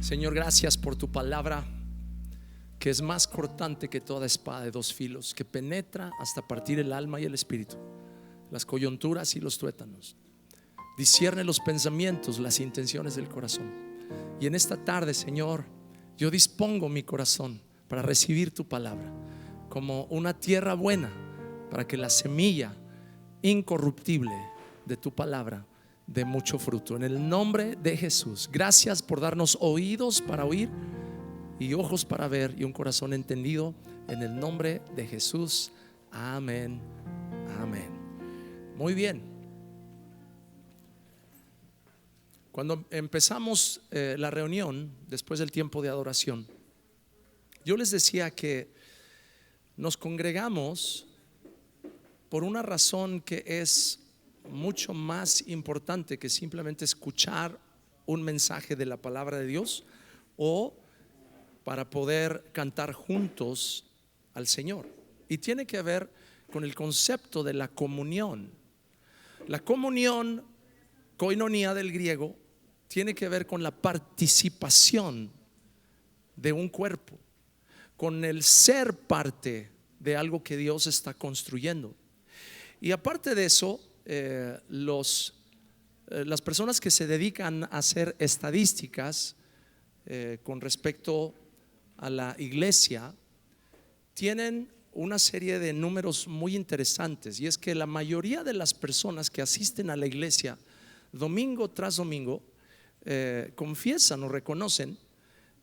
Señor, gracias por tu palabra, que es más cortante que toda espada de dos filos, que penetra hasta partir el alma y el espíritu, las coyunturas y los tuétanos. Discierne los pensamientos, las intenciones del corazón. Y en esta tarde, Señor, yo dispongo mi corazón para recibir tu palabra como una tierra buena, para que la semilla incorruptible de tu palabra dé mucho fruto. En el nombre de Jesús, gracias por darnos oídos para oír y ojos para ver y un corazón entendido. En el nombre de Jesús, amén, amén. Muy bien. Cuando empezamos la reunión después del tiempo de adoración, yo les decía que nos congregamos por una razón que es mucho más importante que simplemente escuchar un mensaje de la palabra de Dios o para poder cantar juntos al Señor. Y tiene que ver con el concepto de la comunión. La comunión, koinonia del griego, tiene que ver con la participación de un cuerpo, con el ser parte de algo que Dios está construyendo. Y aparte de eso, las personas que se dedican a hacer estadísticas con respecto a la iglesia tienen una serie de números muy interesantes, y es que la mayoría de las personas que asisten a la iglesia domingo tras domingo confiesan o reconocen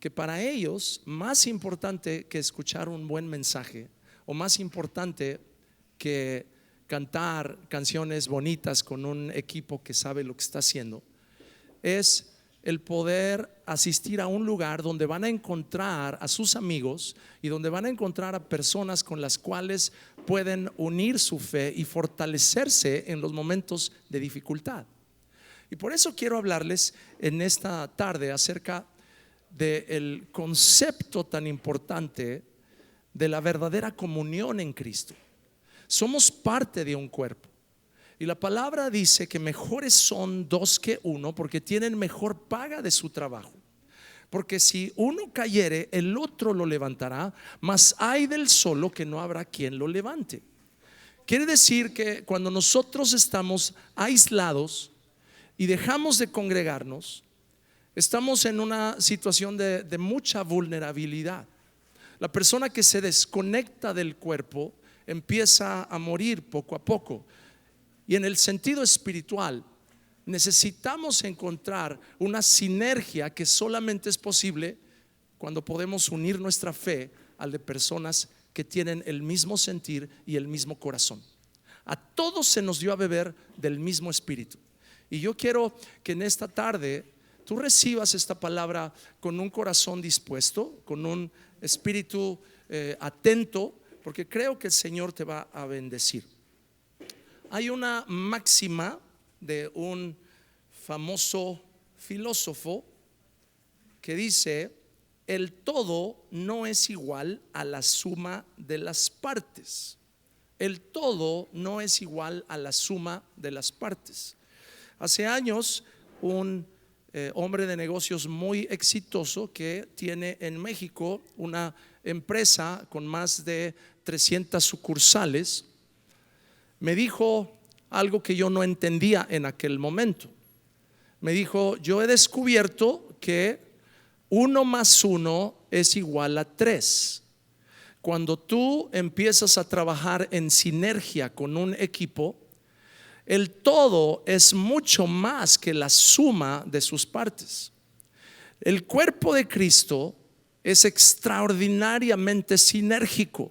que para ellos más importante que escuchar un buen mensaje, o más importante que cantar canciones bonitas con un equipo que sabe lo que está haciendo, es el poder asistir a un lugar donde van a encontrar a sus amigos y donde van a encontrar a personas con las cuales pueden unir su fe y fortalecerse en los momentos de dificultad. Y por eso quiero hablarles en esta tarde acerca del concepto tan importante de la verdadera comunión en Cristo. Somos parte de un cuerpo, y la palabra dice que mejores son dos que uno, porque tienen mejor paga de su trabajo. Porque si uno cayere, el otro lo levantará, mas ay del solo que no habrá quien lo levante. Quiere decir que cuando nosotros estamos aislados y dejamos de congregarnos, estamos en una situación de mucha vulnerabilidad. La persona que se desconecta del cuerpo empieza a morir poco a poco. Y en el sentido espiritual necesitamos encontrar una sinergia que solamente es posible cuando podemos unir nuestra fe al de personas que tienen el mismo sentir y el mismo corazón. A todos se nos dio a beber del mismo espíritu. Y yo quiero que en esta tarde tú recibas esta palabra con un corazón dispuesto, con un espíritu atento, porque creo que el Señor te va a bendecir. Hay una máxima de un famoso filósofo que dice: el todo no es igual a la suma de las partes. El todo no es igual a la suma de las partes. Hace años un hombre de negocios muy exitoso que tiene en México una empresa con más de 300 sucursales me dijo algo que yo no entendía en aquel momento. Me dijo: yo he descubierto que 1 más 1 es igual a 3. Cuando tú empiezas a trabajar en sinergia con un equipo, el todo es mucho más que la suma de sus partes. El cuerpo de Cristo es extraordinariamente sinérgico.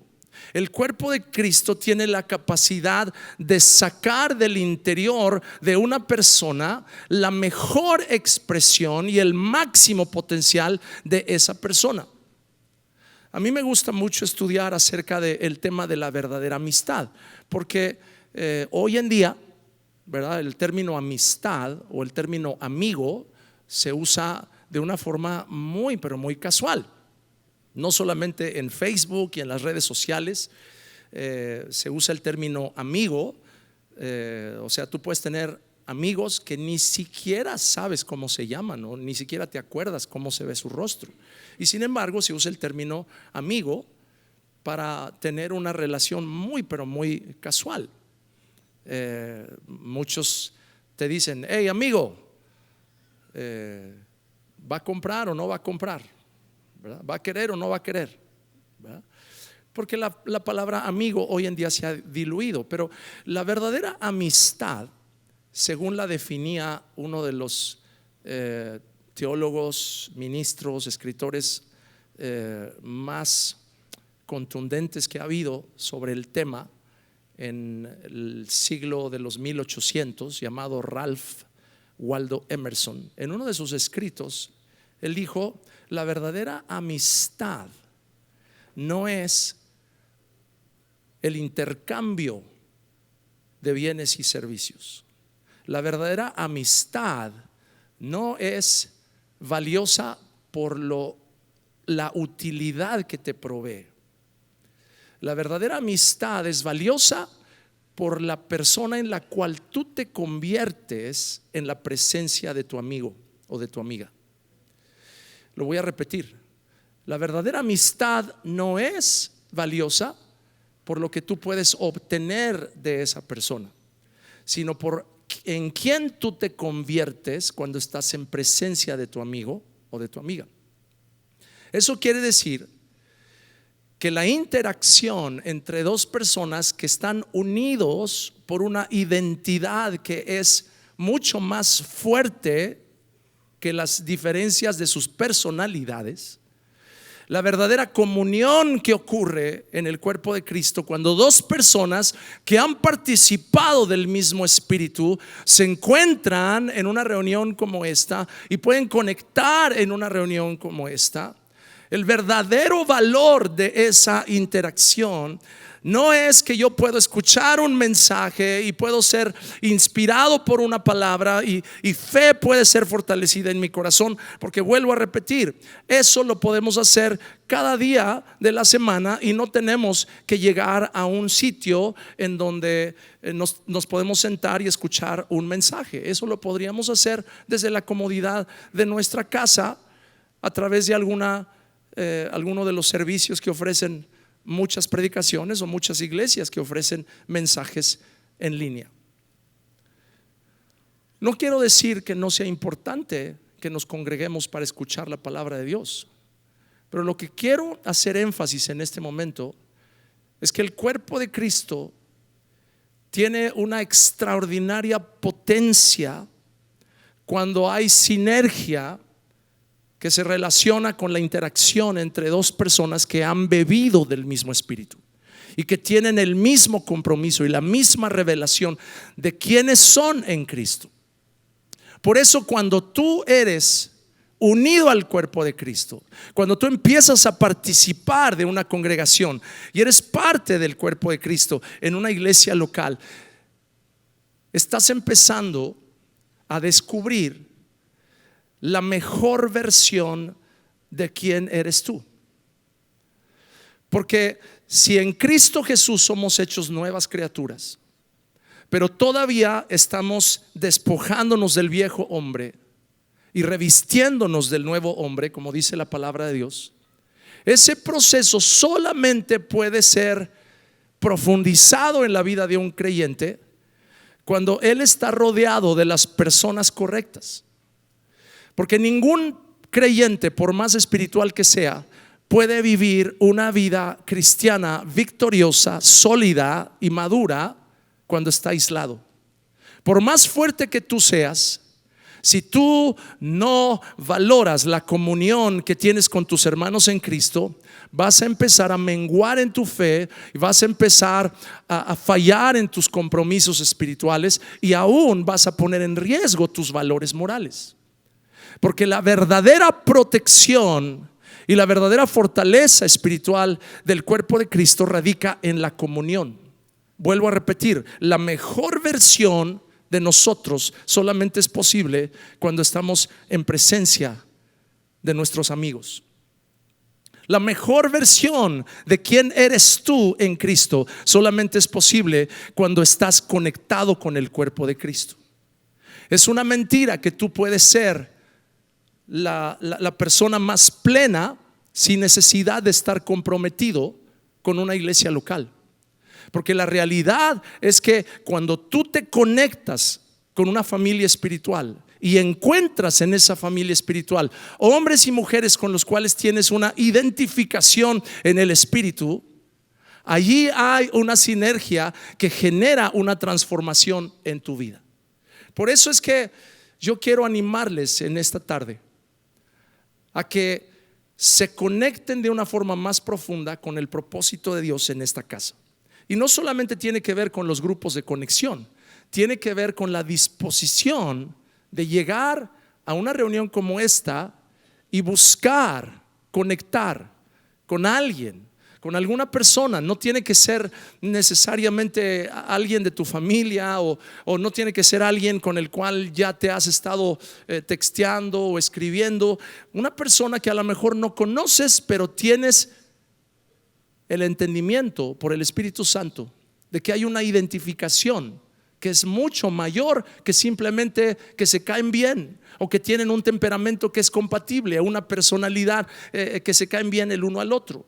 El cuerpo de Cristo tiene la capacidad de sacar del interior de una persona la mejor expresión y el máximo potencial de esa persona. A mí me gusta mucho estudiar acerca del tema de la verdadera amistad, porque hoy en día, ¿verdad?, el término amistad o el término amigo se usa de una forma muy, pero muy casual. No solamente en Facebook y en las redes sociales se usa el término amigo. O sea, tú puedes tener amigos que ni siquiera sabes cómo se llaman, o ni siquiera te acuerdas cómo se ve su rostro. Y sin embargo se usa el término amigo para tener una relación muy, pero muy casual. Muchos te dicen: hey amigo, ¿va a comprar o no va a comprar? ¿Verdad? ¿Va a querer o no va a querer? ¿Verdad? Porque la palabra amigo hoy en día se ha diluido, pero la verdadera amistad, según la definía uno de los teólogos, ministros, escritores más contundentes que ha habido sobre el tema en el siglo de los 1800, llamado Ralph Waldo Emerson. En uno de sus escritos él dijo: la verdadera amistad no es el intercambio de bienes y servicios. La verdadera amistad no es valiosa por la utilidad que te provee. La verdadera amistad es valiosa por la persona en la cual tú te conviertes en la presencia de tu amigo o de tu amiga. Lo voy a repetir: la verdadera amistad no es valiosa por lo que tú puedes obtener de esa persona, sino por en quién tú te conviertes cuando estás en presencia de tu amigo o de tu amiga. Eso quiere decir que la interacción entre dos personas que están unidos por una identidad que es mucho más fuerte que las diferencias de sus personalidades, la verdadera comunión que ocurre en el cuerpo de Cristo cuando dos personas que han participado del mismo espíritu se encuentran en una reunión como esta y pueden conectar en una reunión como esta. El verdadero valor de esa interacción no es que yo puedo escuchar un mensaje y puedo ser inspirado por una palabra y fe puede ser fortalecida en mi corazón, porque vuelvo a repetir, eso lo podemos hacer cada día de la semana y no tenemos que llegar a un sitio en donde nos podemos sentar y escuchar un mensaje. Eso lo podríamos hacer desde la comodidad de nuestra casa a través de alguno de los servicios que ofrecen muchas predicaciones o muchas iglesias que ofrecen mensajes en línea. No quiero decir que no sea importante que nos congreguemos para escuchar la palabra de Dios, pero lo que quiero hacer énfasis en este momento es que el cuerpo de Cristo tiene una extraordinaria potencia cuando hay sinergia que se relaciona con la interacción entre dos personas que han bebido del mismo espíritu y que tienen el mismo compromiso y la misma revelación de quiénes son en Cristo. Por eso cuando tú eres unido al cuerpo de Cristo, cuando tú empiezas a participar de una congregación y eres parte del cuerpo de Cristo en una iglesia local, estás empezando a descubrir la mejor versión de quién eres tú. Porque si en Cristo Jesús somos hechos nuevas criaturas, pero todavía estamos despojándonos del viejo hombre y revistiéndonos del nuevo hombre, como dice la palabra de Dios, ese proceso solamente puede ser profundizado en la vida de un creyente cuando él está rodeado de las personas correctas. Porque ningún creyente, por más espiritual que sea, puede vivir una vida cristiana victoriosa, sólida y madura cuando está aislado. Por más fuerte que tú seas, si tú no valoras la comunión que tienes con tus hermanos en Cristo, vas a empezar a menguar en tu fe y vas a empezar a fallar en tus compromisos espirituales y aún vas a poner en riesgo tus valores morales. Porque la verdadera protección y la verdadera fortaleza espiritual del cuerpo de Cristo radica en la comunión. Vuelvo a repetir, la mejor versión de nosotros solamente es posible cuando estamos en presencia de nuestros amigos. La mejor versión de quién eres tú en Cristo solamente es posible cuando estás conectado con el cuerpo de Cristo. Es una mentira que tú puedes ser la persona más plena sin necesidad de estar comprometido con una iglesia local. Porque la realidad es que cuando tú te conectas con una familia espiritual y encuentras en esa familia espiritual hombres y mujeres con los cuales tienes una identificación en el espíritu, allí hay una sinergia que genera una transformación en tu vida. Por eso es que yo quiero animarles en esta tarde a que se conecten de una forma más profunda con el propósito de Dios en esta casa. Y no solamente tiene que ver con los grupos de conexión, tiene que ver con la disposición de llegar a una reunión como esta y buscar conectar con alguien, con alguna persona. No tiene que ser necesariamente alguien de tu familia o no tiene que ser alguien con el cual ya te has estado texteando o escribiendo. Una persona que a lo mejor no conoces, pero tienes el entendimiento por el Espíritu Santo de que hay una identificación que es mucho mayor que simplemente que se caen bien o que tienen un temperamento que es compatible, una personalidad que se caen bien el uno al otro.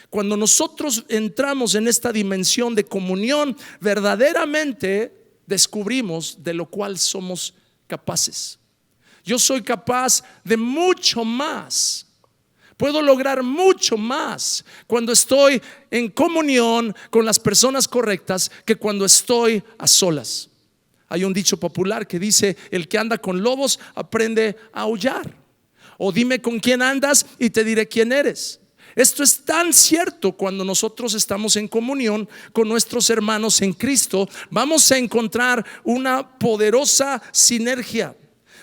Cuando nosotros entramos en esta dimensión de comunión, verdaderamente descubrimos de lo cual somos capaces. Yo soy capaz de mucho más. Puedo lograr mucho más cuando estoy en comunión con las personas correctas que cuando estoy a solas. Hay un dicho popular que dice: el que anda con lobos aprende a aullar. O dime con quién andas y te diré quién eres. Esto es tan cierto. Cuando nosotros estamos en comunión con nuestros hermanos en Cristo, vamos a encontrar una poderosa sinergia.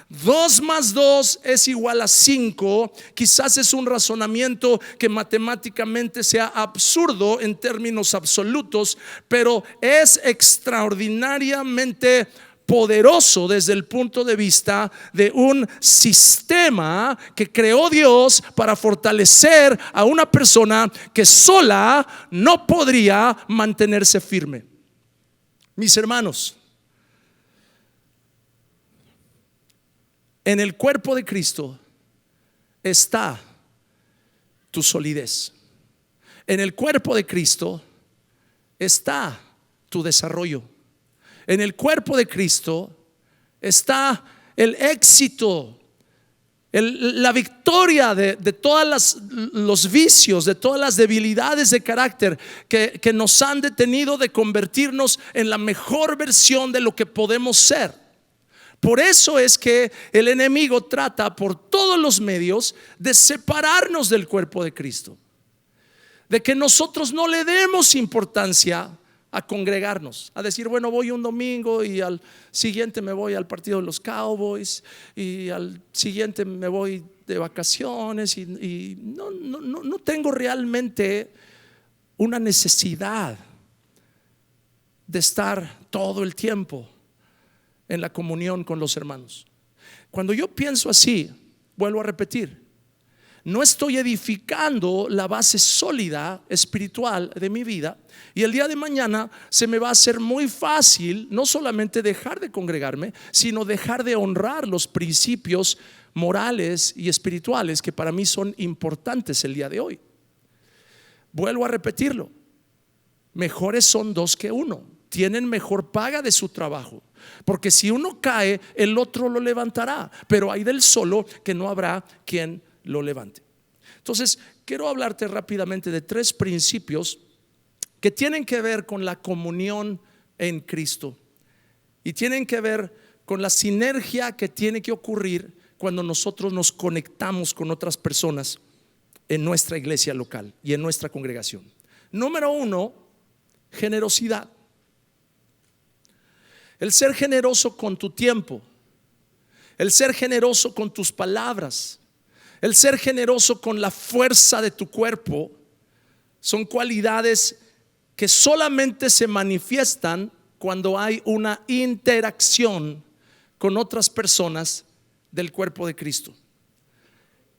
2 más 2 es igual a 5. Quizás es un razonamiento que matemáticamente sea absurdo en términos absolutos, pero es extraordinariamente poderoso desde el punto de vista de un sistema que creó Dios para fortalecer a una persona que sola no podría mantenerse firme. Mis hermanos, en el cuerpo de Cristo está tu solidez. En el cuerpo de Cristo está tu desarrollo. En el cuerpo de Cristo está el éxito, la victoria de todos los vicios, de todas las debilidades de carácter que nos han detenido de convertirnos en la mejor versión de lo que podemos ser. Por eso es que el enemigo trata por todos los medios de separarnos del cuerpo de Cristo, de que nosotros no le demos importancia a congregarnos, a decir: bueno, voy un domingo y al siguiente me voy al partido de los Cowboys y al siguiente me voy de vacaciones y no tengo realmente una necesidad de estar todo el tiempo en la comunión con los hermanos. Cuando yo pienso así, vuelvo a repetir, no estoy edificando la base sólida espiritual de mi vida, y el día de mañana se me va a hacer muy fácil no solamente dejar de congregarme, sino dejar de honrar los principios morales y espirituales que para mí son importantes el día de hoy. Vuelvo a repetirlo: mejores son 2 que 1. Tienen mejor paga de su trabajo, porque si uno cae, el otro lo levantará, pero hay del solo que no habrá quien lo levante. Entonces quiero hablarte rápidamente de 3 principios que tienen que ver con la comunión en Cristo y tienen que ver con la sinergia que tiene que ocurrir cuando nosotros nos conectamos con otras personas en nuestra iglesia local y en nuestra congregación. Número 1, generosidad. El ser generoso con tu tiempo, el ser generoso con tus palabras, el ser generoso con la fuerza de tu cuerpo, son cualidades que solamente se manifiestan cuando hay una interacción con otras personas del cuerpo de Cristo.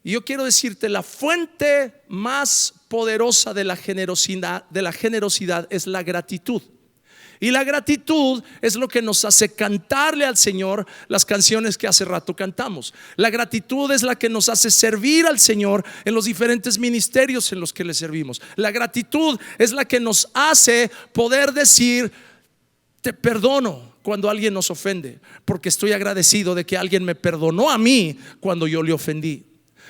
Y yo quiero decirte, la fuente más poderosa de la generosidad es la gratitud. Y la gratitud es lo que nos hace cantarle al Señor las canciones que hace rato cantamos. La gratitud es la que nos hace servir al Señor en los diferentes ministerios en los que le servimos. La gratitud es la que nos hace poder decir: te perdono cuando alguien nos ofende, porque estoy agradecido de que alguien me perdonó a mí cuando yo le ofendí.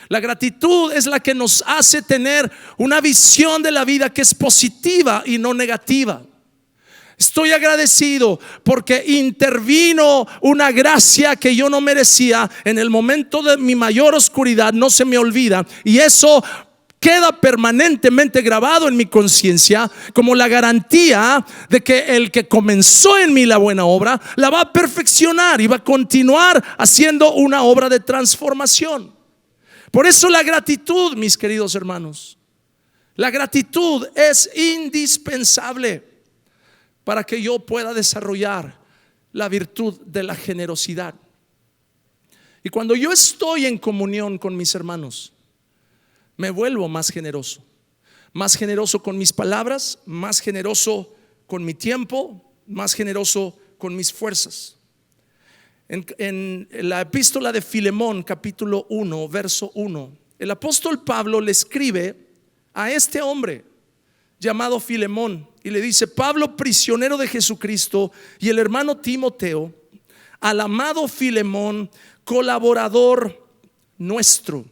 La gratitud es la que nos hace tener una visión de la vida que es positiva y no negativa. Estoy agradecido porque intervino una gracia que yo no merecía en el momento de mi mayor oscuridad. No se me olvida, y eso queda permanentemente grabado en mi conciencia como la garantía de que el que comenzó en mí la buena obra la va a perfeccionar y va a continuar haciendo una obra de transformación. Por eso la gratitud, mis queridos hermanos, la gratitud es indispensable para que yo pueda desarrollar la virtud de la generosidad. Y cuando yo estoy en comunión con mis hermanos, me vuelvo más generoso con mis palabras, más generoso con mi tiempo, más generoso con mis fuerzas. En la epístola de Filemón, capítulo 1, verso 1, el apóstol Pablo le escribe a este hombre llamado Filemón y le dice: Pablo, prisionero de Jesucristo, y el hermano Timoteo, al amado Filemón, colaborador nuestro.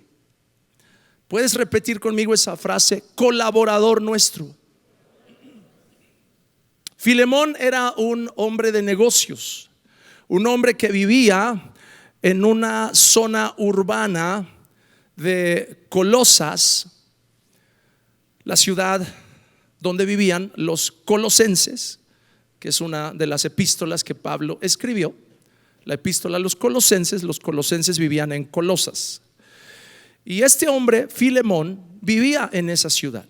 ¿Puedes repetir conmigo esa frase? Colaborador nuestro. Filemón era un hombre de negocios, un hombre que vivía en una zona urbana de Colosas, la ciudad donde vivían los colosenses, que es una de las epístolas que Pablo escribió. La epístola a los colosenses vivían en Colosas. Y este hombre, Filemón, vivía en esa ciudad.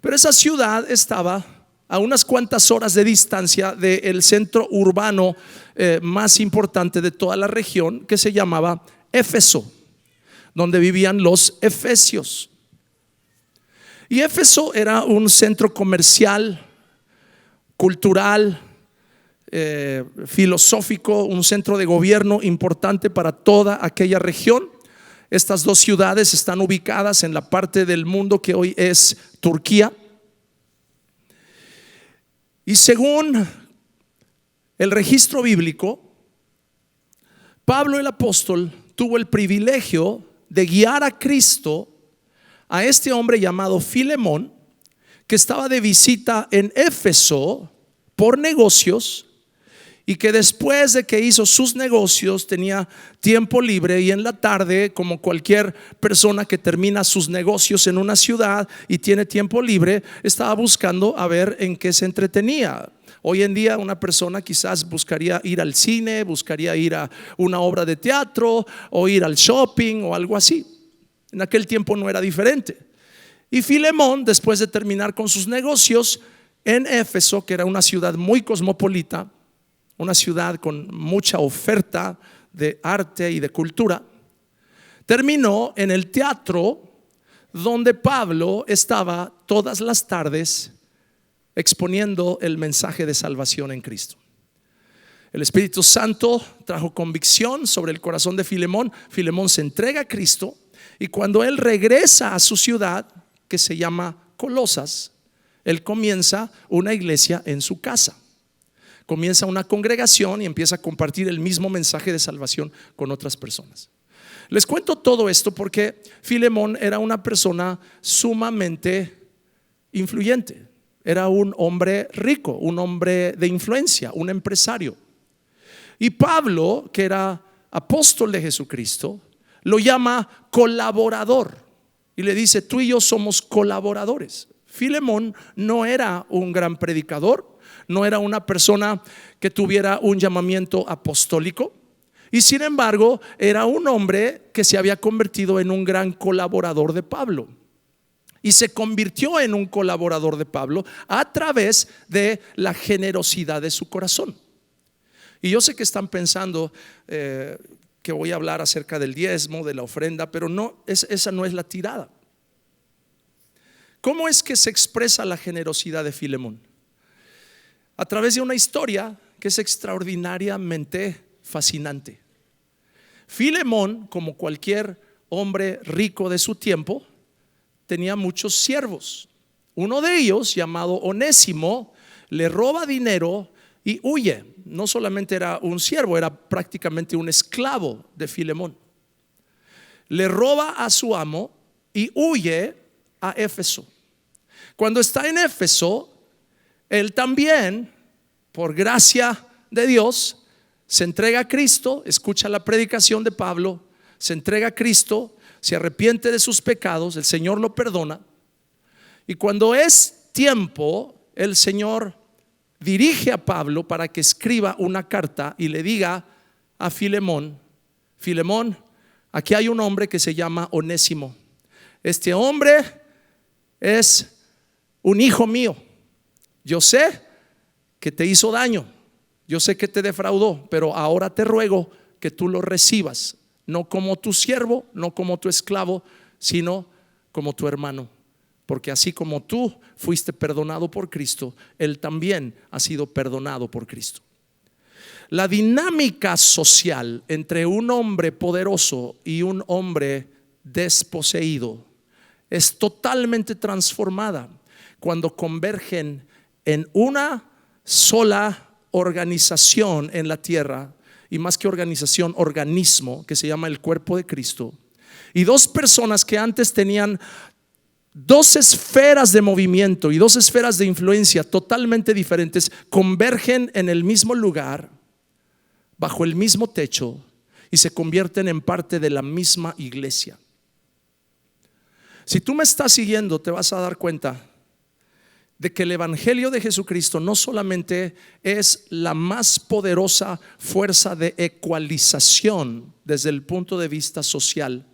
Pero esa ciudad estaba a unas cuantas horas de distancia del centro urbano más importante de toda la región, que se llamaba Éfeso, donde vivían los efesios. Y Éfeso era un centro comercial, cultural, filosófico, un centro de gobierno importante para toda aquella región. Estas dos ciudades están ubicadas en la parte del mundo que hoy es Turquía. Y según el registro bíblico, Pablo el apóstol tuvo el privilegio de guiar a Cristo a este hombre llamado Filemón, que estaba de visita en Éfeso por negocios, y que después de que hizo sus negocios tenía tiempo libre, y en la tarde, como cualquier persona que termina sus negocios en una ciudad y tiene tiempo libre, estaba buscando a ver en qué se entretenía. Hoy en día una persona quizás buscaría ir al cine, buscaría ir a una obra de teatro o ir al shopping o algo así. En aquel tiempo no era diferente. Y Filemón, después de terminar con sus negocios en Éfeso, que era una ciudad muy cosmopolita, una ciudad con mucha oferta de arte y de cultura, terminó en el teatro donde Pablo estaba todas las tardes exponiendo el mensaje de salvación en Cristo. El Espíritu Santo trajo convicción sobre el corazón de Filemón. Filemón se entrega a Cristo, y cuando él regresa a su ciudad, que se llama Colosas, él comienza una iglesia en su casa. Comienza una congregación y empieza a compartir el mismo mensaje de salvación con otras personas. Les cuento todo esto porque Filemón era una persona sumamente influyente. Era un hombre rico, un hombre de influencia, un empresario. Y Pablo, que era apóstol de Jesucristo, lo llama colaborador y le dice: tú y yo somos colaboradores. Filemón no era un gran predicador, no era una persona que tuviera un llamamiento apostólico, y sin embargo era un hombre que se había convertido en un gran colaborador de Pablo. Y se convirtió en un colaborador de Pablo a través de la generosidad de su corazón. Y yo sé que están pensando que voy a hablar acerca del diezmo, de la ofrenda, pero no, esa no es la tirada. ¿Cómo es que se expresa la generosidad de Filemón? a través de una historia que es extraordinariamente fascinante. Filemón, como cualquier hombre rico de su tiempo, tenía muchos siervos. Uno de ellos, llamado Onésimo, le roba dinero y huye. No solamente era un siervo, era prácticamente un esclavo de Filemón. Le roba a su amo y huye a Éfeso. Cuando está en Éfeso, él también, por gracia de Dios, se entrega a Cristo, escucha la predicación de Pablo, se entrega a Cristo, se arrepiente de sus pecados, el Señor lo perdona. Y cuando es tiempo, el Señor dirige a Pablo para que escriba una carta y le diga a Filemón: Filemón, aquí hay un hombre que se llama Onésimo. Este hombre es un hijo mío. Yo sé que te hizo daño, yo sé que te defraudó, pero ahora te ruego que tú lo recibas, no como tu siervo, no como tu esclavo, sino como tu hermano. Porque así como tú fuiste perdonado por Cristo, él también ha sido perdonado por Cristo. La dinámica social entre un hombre poderoso y un hombre desposeído es totalmente transformada cuando convergen en una sola organización en la tierra, y más que organización, organismo, que se llama el cuerpo de Cristo. Y dos personas que antes tenían dos esferas de movimiento y dos esferas de influencia totalmente diferentes convergen en el mismo lugar, bajo el mismo techo, y se convierten en parte de la misma iglesia. Si tú me estás siguiendo, te vas a dar cuenta de que el evangelio de Jesucristo no solamente es la más poderosa fuerza de ecualización desde el punto de vista social,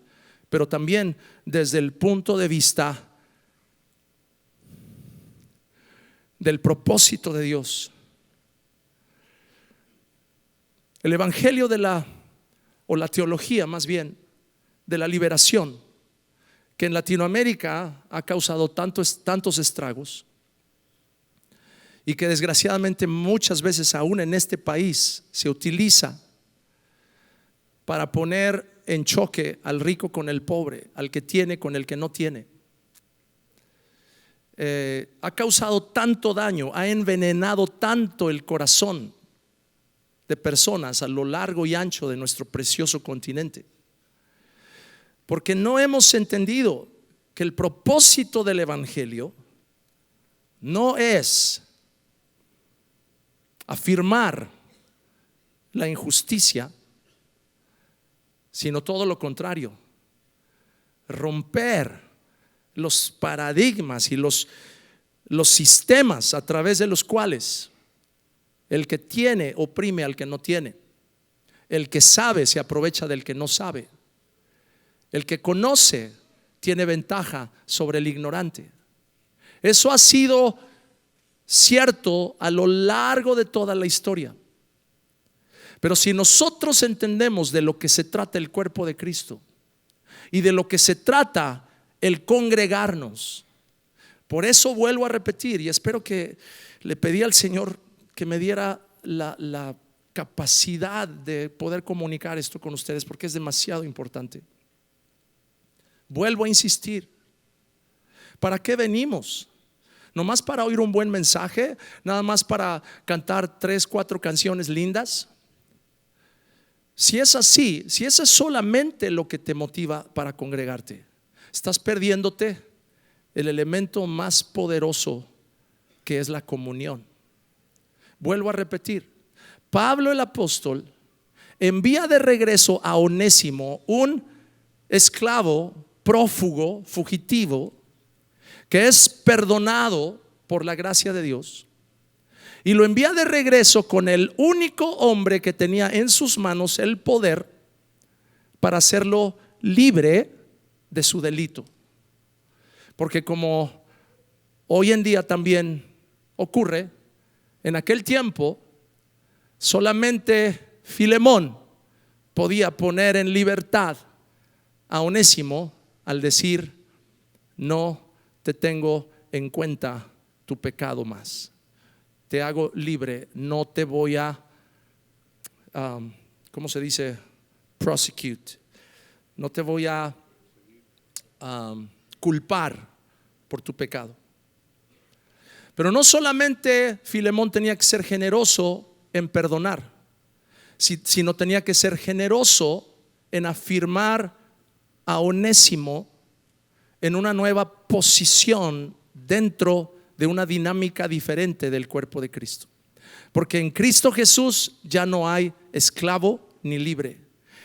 pero también desde el punto de vista del propósito de Dios. El evangelio o la teología más bien de la liberación, que en Latinoamérica ha causado tantos estragos, y que desgraciadamente muchas veces aún en este país se utiliza para poner en choque al rico con el pobre, al que tiene con el que no tiene. Ha causado tanto daño, ha envenenado tanto el corazón de personas a lo largo y ancho de nuestro precioso continente, porque no hemos entendido que el propósito del evangelio no es afirmar la injusticia, sino todo lo contrario, romper los paradigmas y los sistemas a través de los cuales el que tiene oprime al que no tiene, el que sabe se aprovecha del que no sabe, el que conoce tiene ventaja sobre el ignorante. Eso ha sido cierto a lo largo de toda la historia. Pero si nosotros entendemos de lo que se trata el cuerpo de Cristo y de lo que se trata el congregarnos, por eso vuelvo a repetir, y espero que le pedí al Señor que me diera la capacidad de poder comunicar esto con ustedes, porque es demasiado importante. Vuelvo a insistir, ¿para qué venimos? ¿Nomás para oír un buen mensaje? ¿Nada más para cantar 3, 4 canciones lindas? Si es así, si eso es solamente lo que te motiva para congregarte, estás perdiéndote el elemento más poderoso, que es la comunión. Vuelvo a repetir, Pablo el apóstol envía de regreso a Onésimo, un esclavo prófugo, fugitivo, que es perdonado por la gracia de Dios, y lo envía de regreso con el único hombre que tenía en sus manos el poder para hacerlo libre de su delito. Porque como hoy en día también ocurre, en aquel tiempo solamente Filemón podía poner en libertad a Onésimo al decir: no te tengo en cuenta tu pecado más, te hago libre, no te voy a, ¿cómo se dice? Prosecute. No te voy a culpar por tu pecado. Pero no solamente Filemón tenía que ser generoso en perdonar, sino tenía que ser generoso en afirmar a Onésimo en una nueva posición dentro de una dinámica diferente del cuerpo de Cristo. Porque en Cristo Jesús ya no hay esclavo ni libre.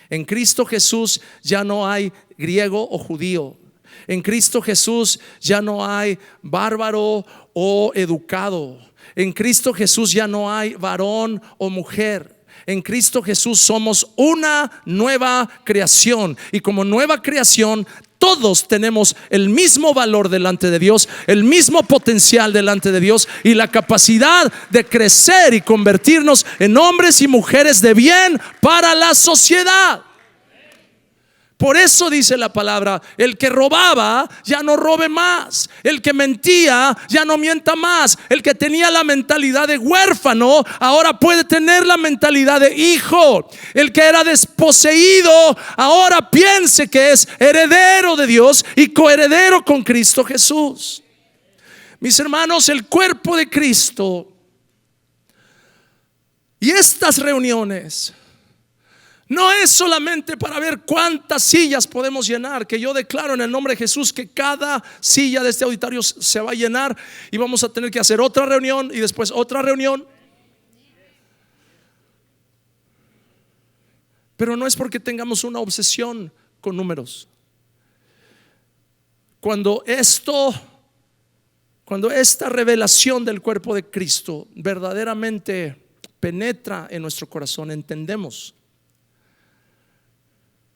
En Cristo Jesús ya no hay griego o judío. En Cristo Jesús ya no hay bárbaro o educado. En Cristo Jesús ya no hay varón o mujer. En Cristo Jesús somos una nueva creación, y como nueva creación todos tenemos el mismo valor delante de Dios, el mismo potencial delante de Dios, y la capacidad de crecer y convertirnos en hombres y mujeres de bien para la sociedad. Por eso dice la palabra: el que robaba ya no robe más, el que mentía ya no mienta más, el que tenía la mentalidad de huérfano ahora puede tener la mentalidad de hijo, el que era desposeído ahora piense que es heredero de Dios y coheredero con Cristo Jesús. Mis hermanos, el cuerpo de Cristo y estas reuniones no es solamente para ver cuántas sillas podemos llenar, que yo declaro en el nombre de Jesús que cada silla de este auditorio se va a llenar y vamos a tener que hacer otra reunión y después otra reunión. Pero no es porque tengamos una obsesión con números. Cuando esta revelación del cuerpo de Cristo verdaderamente penetra en nuestro corazón, entendemos.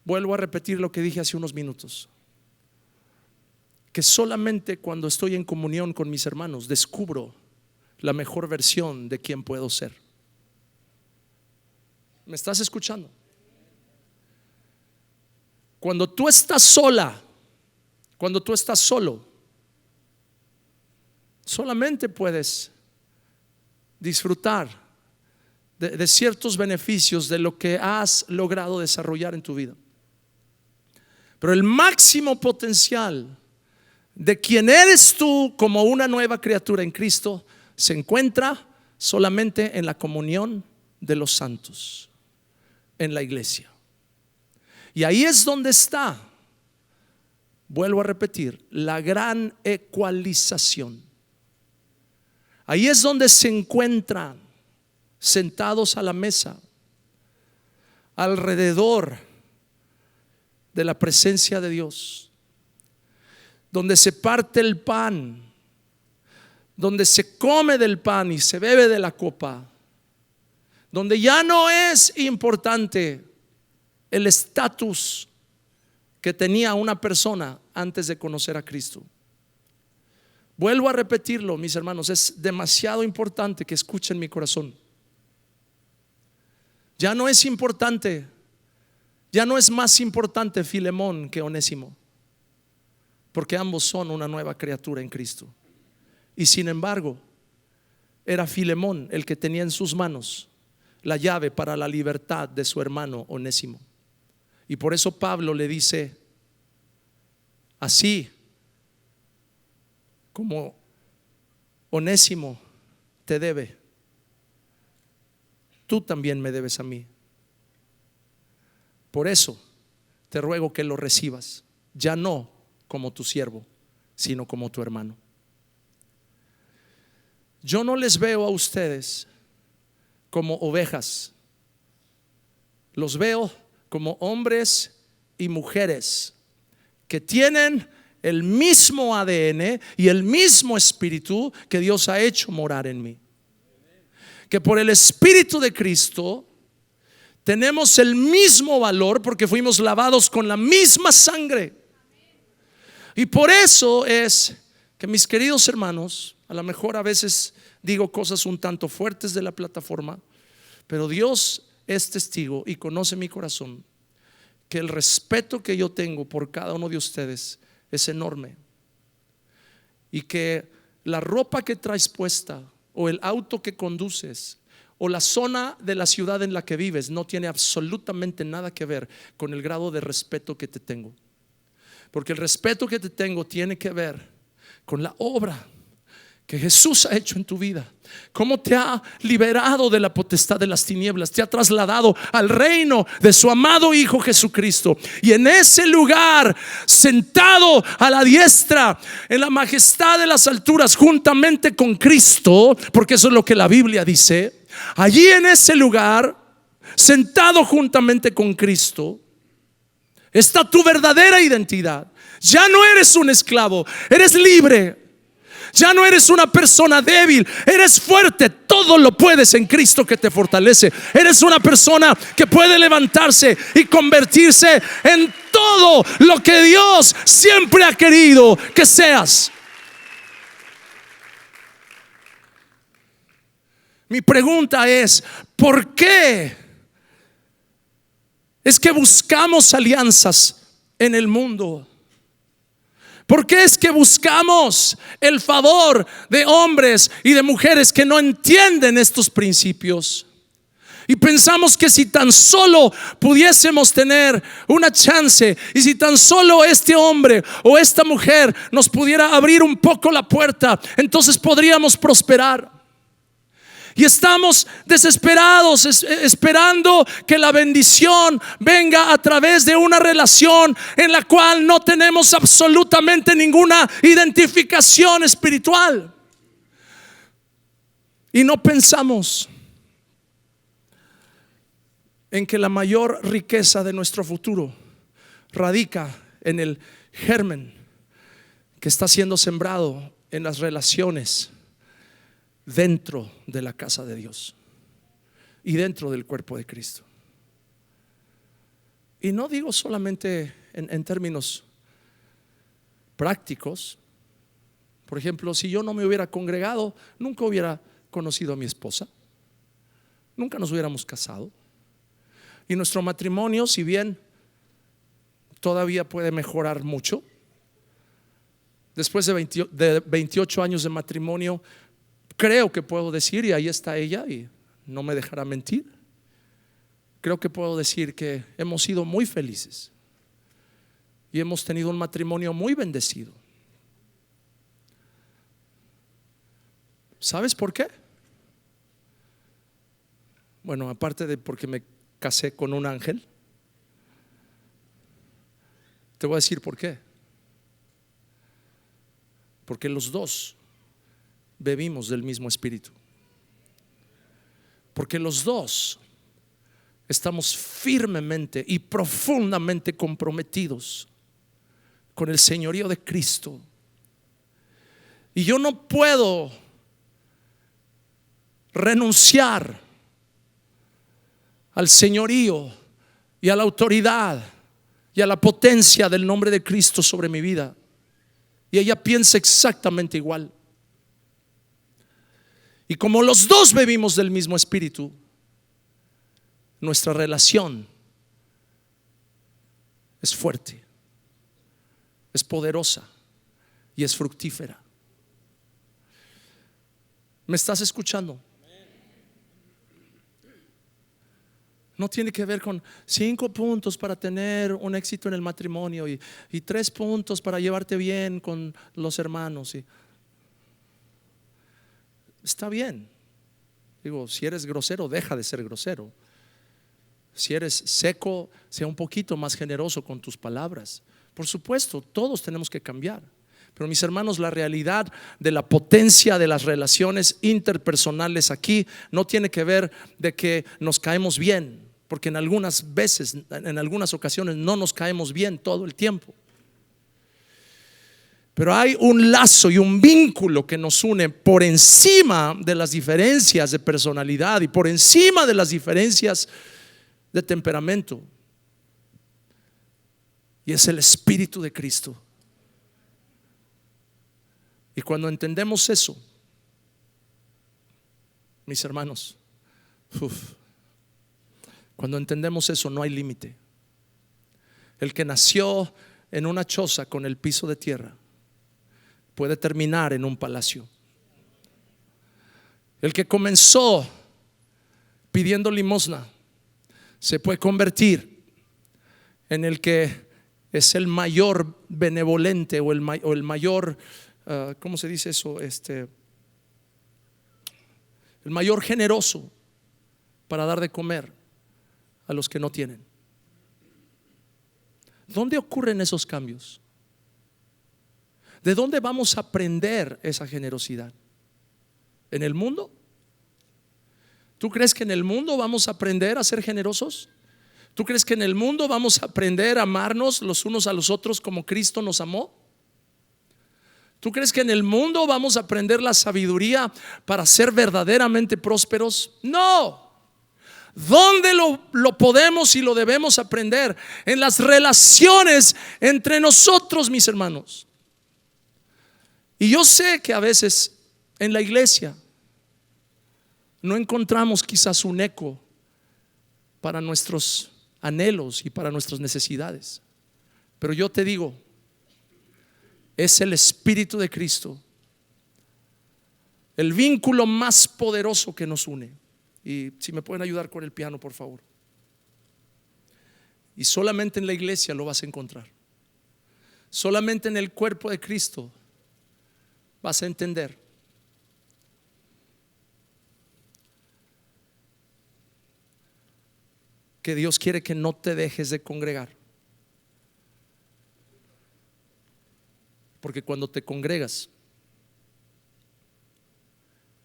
Vuelvo a repetir lo que dije hace unos minutos, que solamente cuando estoy en comunión con mis hermanos descubro la mejor versión de quien puedo ser. ¿Me estás escuchando? Cuando tú estás sola, cuando tú estás solo, solamente puedes disfrutar de ciertos beneficios de lo que has logrado desarrollar en tu vida. Pero el máximo potencial de quien eres tú como una nueva criatura en Cristo se encuentra solamente en la comunión de los santos, en la iglesia. Y ahí es donde está, vuelvo a repetir, la gran ecualización. Ahí es donde se encuentran sentados a la mesa, alrededor de la presencia de Dios, donde se parte el pan, donde se come del pan y se bebe de la copa, donde ya no es importante el estatus que tenía una persona antes de conocer a Cristo. Vuelvo a repetirlo, mis hermanos, es demasiado importante que escuchen mi corazón. Ya no es importante, ya no es más importante Filemón que Onésimo, porque ambos son una nueva criatura en Cristo. Y sin embargo, era Filemón el que tenía en sus manos la llave para la libertad de su hermano Onésimo. Y por eso Pablo le dice: así como Onésimo te debe, tú también me debes a mí. Por eso te ruego que lo recibas, ya no como tu siervo, sino como tu hermano. Yo no les veo a ustedes como ovejas, los veo como hombres y mujeres que tienen el mismo ADN y el mismo espíritu que Dios ha hecho morar en mí. Que por el Espíritu de Cristo tenemos el mismo valor, porque fuimos lavados con la misma sangre. Y por eso es que, mis queridos hermanos, a lo mejor a veces digo cosas un tanto fuertes de la plataforma, pero Dios es testigo y conoce mi corazón, que el respeto que yo tengo por cada uno de ustedes es enorme, y que la ropa que traes puesta o el auto que conduces o la zona de la ciudad en la que vives no tiene absolutamente nada que ver con el grado de respeto que te tengo. Porque el respeto que te tengo tiene que ver con la obra que Jesús ha hecho en tu vida, cómo te ha liberado de la potestad de las tinieblas, te ha trasladado al reino de su amado Hijo Jesucristo. Y en ese lugar, sentado a la diestra, en la majestad de las alturas, juntamente con Cristo, porque eso es lo que la Biblia dice, allí en ese lugar, sentado juntamente con Cristo, está tu verdadera identidad. Ya no eres un esclavo, eres libre. Ya no eres una persona débil, eres fuerte. Todo lo puedes en Cristo que te fortalece. Eres una persona que puede levantarse y convertirse en todo lo que Dios siempre ha querido que seas. Mi pregunta es: ¿por qué es que buscamos alianzas en el mundo? ¿Por qué es que buscamos el favor de hombres y de mujeres que no entienden estos principios? Y pensamos que si tan solo pudiésemos tener una chance, y si tan solo este hombre o esta mujer nos pudiera abrir un poco la puerta, entonces podríamos prosperar. Y estamos desesperados, esperando que la bendición venga a través de una relación en la cual no tenemos absolutamente ninguna identificación espiritual. Y no pensamos en que la mayor riqueza de nuestro futuro radica en el germen que está siendo sembrado en las relaciones dentro de la casa de Dios y dentro del cuerpo de Cristo. Y no digo solamente en términos prácticos. Por ejemplo, si yo no me hubiera congregado, nunca hubiera conocido a mi esposa, nunca nos hubiéramos casado. Y nuestro matrimonio, si bien todavía puede mejorar mucho, después de 28 años de matrimonio, creo que puedo decir, y ahí está ella y no me dejará mentir, creo que puedo decir que hemos sido muy felices y hemos tenido un matrimonio muy bendecido. ¿Sabes por qué? Bueno, aparte de porque me casé con un ángel, te voy a decir por qué. Porque los dos bebimos del mismo espíritu. Porque los dos estamos firmemente y profundamente comprometidos con el señorío de Cristo. Y yo no puedo renunciar al señorío y a la autoridad y a la potencia del nombre de Cristo sobre mi vida. Y ella piensa exactamente igual. Y como los dos bebimos del mismo espíritu, nuestra relación es fuerte, es poderosa y es fructífera. ¿Me estás escuchando? No tiene que ver con 5 puntos para tener un éxito en el matrimonio y 3 puntos para llevarte bien con los hermanos. Está bien. Digo, si eres grosero, deja de ser grosero. Si eres seco, sea un poquito más generoso con tus palabras. Por supuesto, todos tenemos que cambiar. Pero mis hermanos, la realidad de la potencia de las relaciones interpersonales aquí no tiene que ver de que nos caemos bien, porque en algunas veces, en algunas ocasiones no nos caemos bien todo el tiempo. Pero hay un lazo y un vínculo que nos une por encima de las diferencias de personalidad y por encima de las diferencias de temperamento. Y es el Espíritu de Cristo. Y cuando entendemos eso, mis hermanos, cuando entendemos eso, no hay límite. El que nació en una choza con el piso de tierra puede terminar en un palacio. El que comenzó pidiendo limosna se puede convertir en el que es el mayor benevolente o el mayor, ¿cómo se dice eso? El mayor generoso para dar de comer a los que no tienen. ¿Dónde ocurren esos cambios? ¿De dónde vamos a aprender esa generosidad? ¿En el mundo? ¿Tú crees que en el mundo vamos a aprender a ser generosos? ¿Tú crees que en el mundo vamos a aprender a amarnos los unos a los otros como Cristo nos amó? ¿Tú crees que en el mundo vamos a aprender la sabiduría para ser verdaderamente prósperos? No. ¿Dónde lo podemos y lo debemos aprender? En las relaciones entre nosotros, mis hermanos. Y yo sé que a veces en la iglesia no encontramos quizás un eco para nuestros anhelos y para nuestras necesidades. Pero yo te digo, es el Espíritu de Cristo el vínculo más poderoso que nos une. Y si me pueden ayudar con el piano, por favor. Y solamente en la iglesia lo vas a encontrar. Solamente en el cuerpo de Cristo vas a entender que Dios quiere que no te dejes de congregar. Porque cuando te congregas,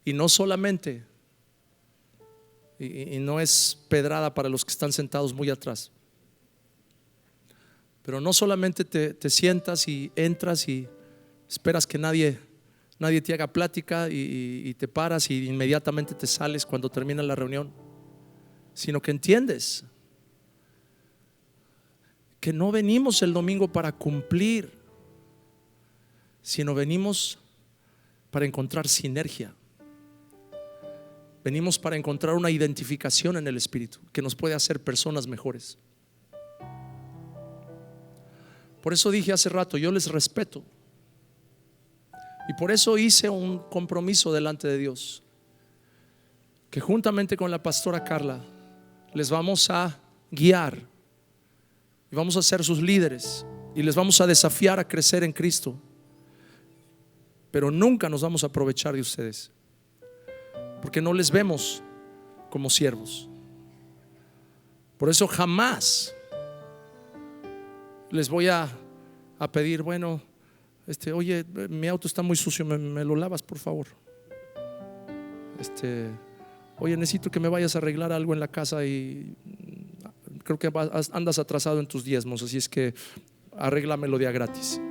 y no solamente, y no es pedrada para los que están sentados muy atrás, pero no solamente te sientas y entras y esperas que nadie te haga plática y te paras y inmediatamente te sales cuando termina la reunión, sino que entiendes que no venimos el domingo para cumplir, sino venimos para encontrar sinergia. Venimos para encontrar una identificación en el Espíritu que nos puede hacer personas mejores. Por eso dije hace rato, yo les respeto. Y por eso hice un compromiso delante de Dios, que juntamente con la pastora Carla les vamos a guiar y vamos a ser sus líderes y les vamos a desafiar a crecer en Cristo. Pero nunca nos vamos a aprovechar de ustedes, porque no les vemos como siervos. Por eso jamás les voy a pedir, bueno, oye, mi auto está muy sucio, me lo lavas por favor. Oye, necesito que me vayas a arreglar algo en la casa y creo que andas atrasado en tus diezmos, así es que arréglamelo de a gratis.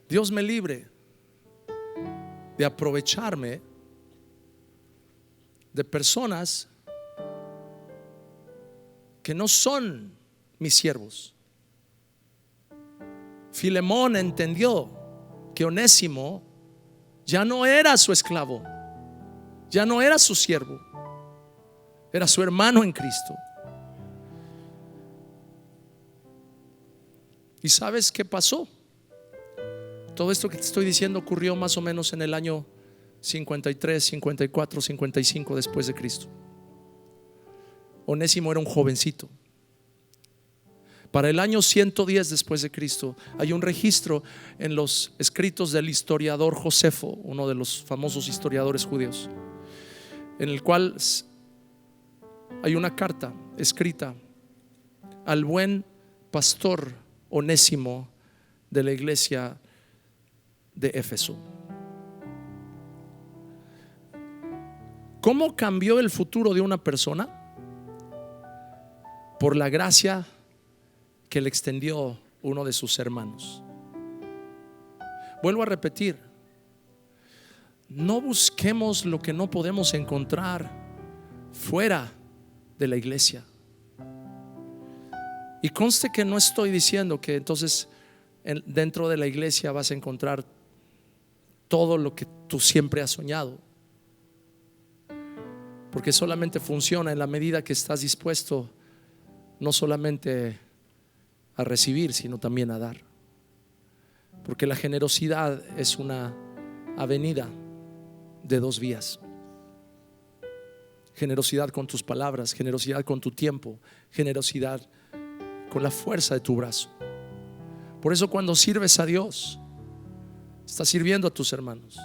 Dios me libre de aprovecharme de personas que no son mis siervos. Filemón entendió que Onésimo ya no era su esclavo, ya no era su siervo, era su hermano en Cristo. ¿Y sabes qué pasó? Todo esto que te estoy diciendo ocurrió más o menos en el año 53, 54, 55 después de Cristo. Onésimo era un jovencito. Para el año 110 después de Cristo hay un registro en los escritos del historiador Josefo, uno de los famosos historiadores judíos, en el cual hay una carta escrita al buen pastor Onésimo de la iglesia de Éfeso. ¿Cómo cambió el futuro de una persona? Por la gracia que le extendió uno de sus hermanos. Vuelvo a repetir, no busquemos lo que no podemos encontrar fuera de la iglesia. Y conste que no estoy diciendo que entonces dentro de la iglesia vas a encontrar todo lo que tú siempre has soñado, porque solamente funciona en la medida que estás dispuesto no solamente a recibir, sino también a dar. Porque la generosidad es una avenida de dos vías. Generosidad con tus palabras, generosidad con tu tiempo, generosidad con la fuerza de tu brazo. Por eso cuando sirves a Dios, estás sirviendo a tus hermanos.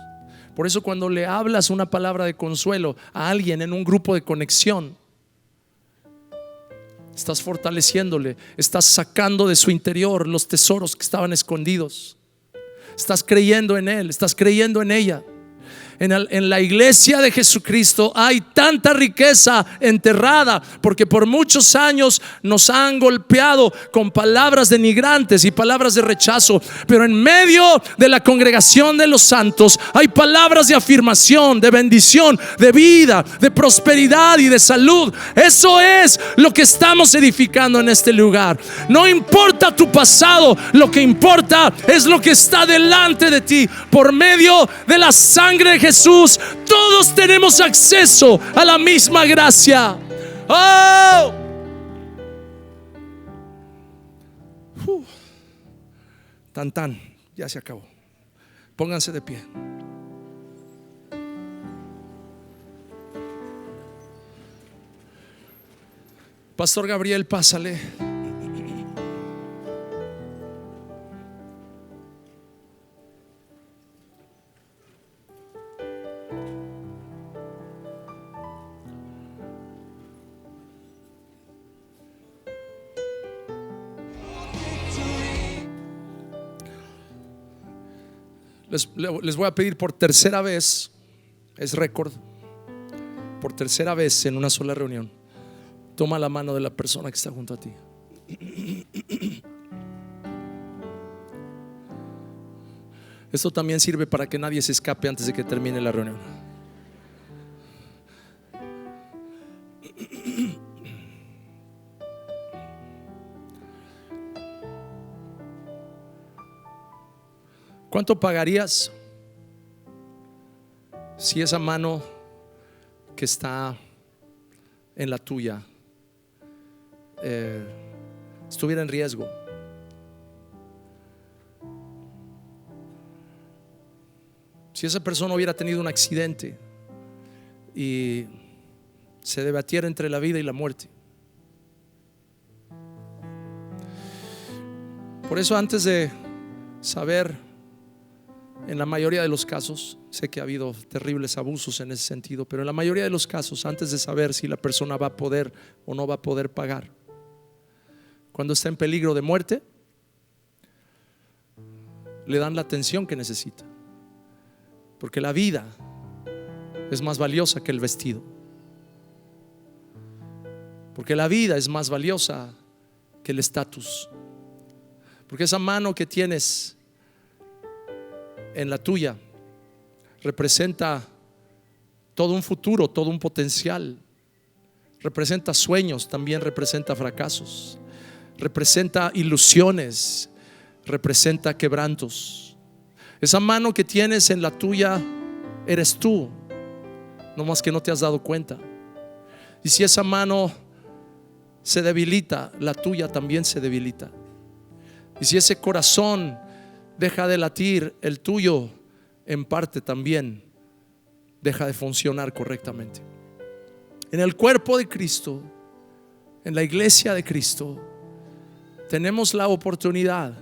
Por eso cuando le hablas una palabra de consuelo a alguien en un grupo de conexión, estás fortaleciéndole, estás sacando de su interior los tesoros que estaban escondidos. Estás creyendo en él, estás creyendo en ella. En la iglesia de Jesucristo hay tanta riqueza enterrada, porque por muchos años nos han golpeado con palabras denigrantes y palabras de rechazo, pero en medio de la congregación de los santos hay palabras de afirmación, de bendición, de vida, de prosperidad y de salud. Eso es lo que estamos edificando en este lugar. No importa tu pasado, lo que importa es lo que está delante de ti. Por medio de la sangre de Jesús, todos tenemos acceso a la misma gracia. ¡Oh! Tan, ya se acabó. Pónganse de pie. Pastor Gabriel, pásale. Les voy a pedir por tercera vez, es récord, por tercera vez en una sola reunión, toma la mano de la persona que está junto a ti. Esto también sirve para que nadie se escape antes de que termine la reunión. ¿Cuánto pagarías si esa mano que está en la tuya estuviera en riesgo? Si esa persona hubiera tenido un accidente y se debatiera entre la vida y la muerte. Por eso, antes de saber, en la mayoría de los casos, sé que ha habido terribles abusos en ese sentido, pero en la mayoría de los casos, antes de saber si la persona va a poder o no va a poder pagar, cuando está en peligro de muerte, le dan la atención que necesita, porque la vida es más valiosa que el vestido, porque la vida es más valiosa que el estatus, porque esa mano que tienes en la tuya representa todo un futuro, todo un potencial, representa sueños, también representa fracasos, representa ilusiones, representa quebrantos. Esa mano que tienes en la tuya eres tú, no más que no te has dado cuenta. Y si esa mano se debilita, la tuya también se debilita. Y si ese corazón deja de latir, el tuyo en parte también deja de funcionar correctamente. En el cuerpo de Cristo, en la iglesia de Cristo, tenemos la oportunidad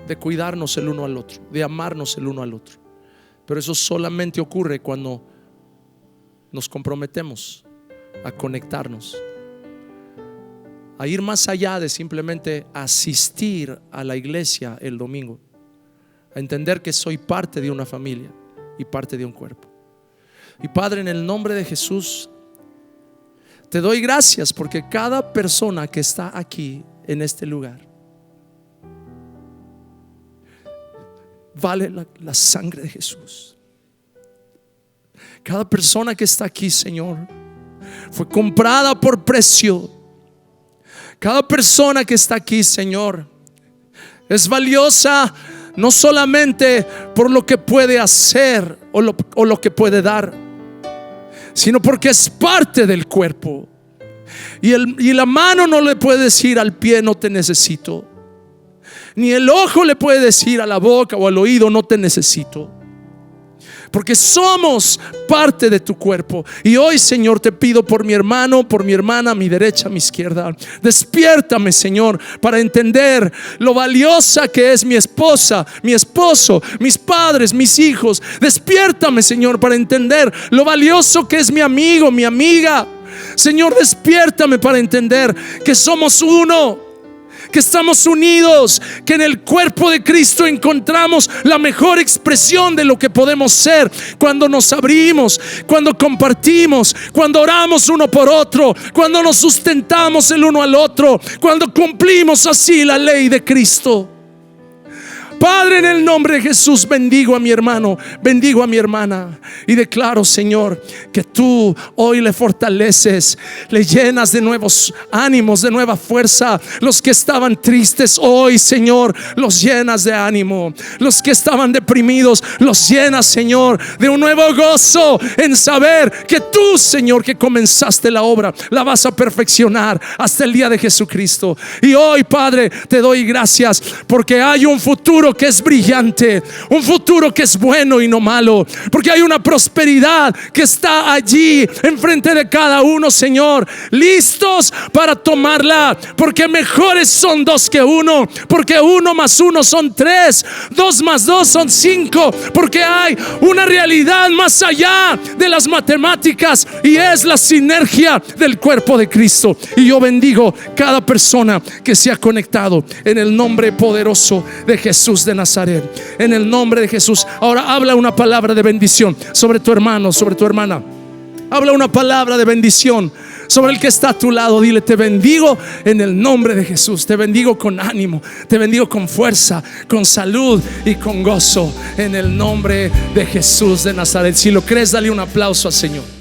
de cuidarnos el uno al otro, de amarnos el uno al otro. Pero eso solamente ocurre cuando nos comprometemos a conectarnos, a ir más allá de simplemente asistir a la iglesia el domingo, a entender que soy parte de una familia y parte de un cuerpo. Y Padre, en el nombre de Jesús, te doy gracias porque cada persona que está aquí en este lugar vale la sangre de Jesús. Cada persona que está aquí, Señor, fue comprada por precio. Cada persona que está aquí, Señor, es valiosa no solamente por lo que puede hacer o lo que puede dar, sino porque es parte del cuerpo. Y la mano no le puede decir al pie no te necesito, ni el ojo le puede decir a la boca o al oído no te necesito. porque somos parte de tu cuerpo. Y hoy, Señor, te pido por mi hermano, por mi hermana, a mi derecha, a mi izquierda. Despiértame, Señor, para entender lo valiosa que es mi esposa, mi esposo, mis padres, mis hijos. Despiértame, Señor, para entender lo valioso que es mi amigo, mi amiga. Señor, despiértame para entender que somos uno, que estamos unidos, que en el cuerpo de Cristo encontramos la mejor expresión de lo que podemos ser cuando nos abrimos, cuando compartimos, cuando oramos uno por otro, cuando nos sustentamos el uno al otro, cuando cumplimos así la ley de Cristo. Padre, en el nombre de Jesús, bendigo a mi hermano, bendigo a mi hermana y declaro, Señor, que tú hoy le fortaleces, le llenas de nuevos ánimos, de nueva fuerza. Los que estaban tristes hoy, Señor, los llenas de ánimo. Los que estaban deprimidos, los llenas, Señor, de un nuevo gozo en saber que tú, Señor, que comenzaste la obra, la vas a perfeccionar hasta el día de Jesucristo. Y hoy, Padre, te doy gracias porque hay un futuro que es brillante, un futuro que es bueno y no malo, porque hay una prosperidad que está allí enfrente de cada uno, Señor, listos para tomarla, porque mejores son dos que uno, porque 1 más 1 son 3, 2 más 2 son 5, porque hay una realidad más allá de las matemáticas y es la sinergia del cuerpo de Cristo. Y yo bendigo cada persona que se ha conectado en el nombre poderoso de Jesús de Nazaret, en el nombre de Jesús. Ahora habla una palabra de bendición sobre tu hermano, sobre tu hermana. Habla una palabra de bendición sobre el que está a tu lado. Dile: te bendigo en el nombre de Jesús. Te bendigo con ánimo, te bendigo con fuerza, con salud y con gozo, en el nombre de Jesús de Nazaret. Si lo crees, dale un aplauso al Señor.